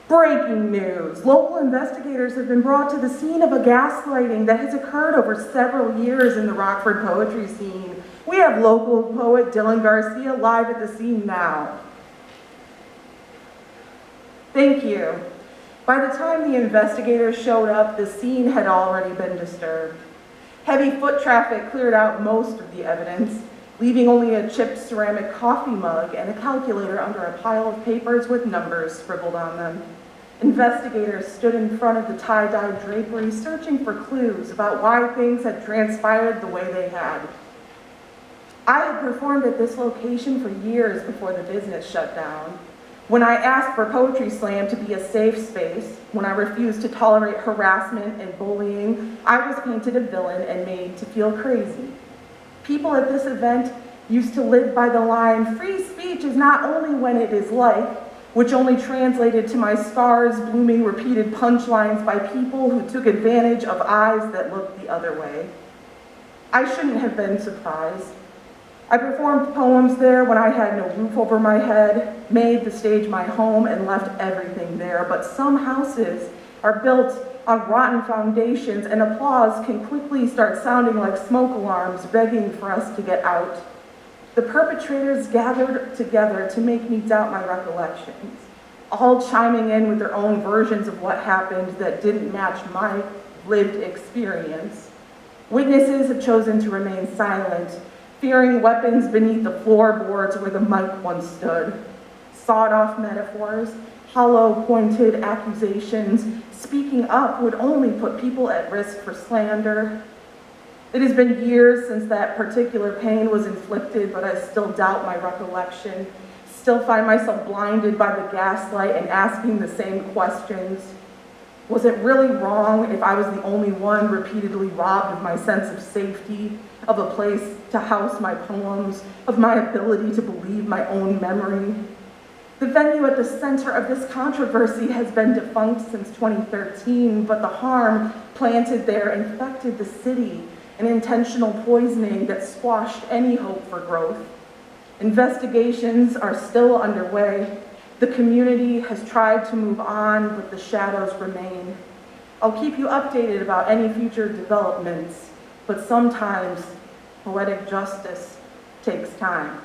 Breaking news. Local investigators have been brought to the scene of a gaslighting that has occurred over several years in the Rockford poetry scene. We have local poet Dylan Garcia live at the scene now. Thank you. By the time the investigators showed up, the scene had already been disturbed. Heavy foot traffic cleared out most of the evidence, leaving only a chipped ceramic coffee mug and a calculator under a pile of papers with numbers scribbled on them. Investigators stood in front of the tie-dye drapery searching for clues about why things had transpired the way they had. I had performed at this location for years before the business shut down. When I asked for Poetry Slam to be a safe space, when I refused to tolerate harassment and bullying, I was painted a villain and made to feel crazy. People at this event used to live by the line, "Free speech is not only when it is like," which only translated to my scars blooming repeated punchlines by people who took advantage of eyes that looked the other way. I shouldn't have been surprised. I performed poems there when I had no roof over my head, made the stage my home, and left everything there. But some houses are built on rotten foundations, and applause can quickly start sounding like smoke alarms begging for us to get out. The perpetrators gathered together to make me doubt my recollections, all chiming in with their own versions of what happened that didn't match my lived experience. Witnesses have chosen to remain silent, fearing weapons beneath the floorboards where the mic once stood. Sawed-off metaphors, hollow-pointed accusations. Speaking up would only put people at risk for slander. It has been years since that particular pain was inflicted, but I still doubt my recollection, still find myself blinded by the gaslight and asking the same questions. Was it really wrong if I was the only one repeatedly robbed of my sense of safety, of a place to house my poems, of my ability to believe my own memory? The venue at the center of this controversy has been defunct since 2013, but the harm planted there infected the city, an intentional poisoning that squashed any hope for growth. Investigations are still underway. The community has tried to move on, but the shadows remain. I'll keep you updated about any future developments, but sometimes poetic justice takes time.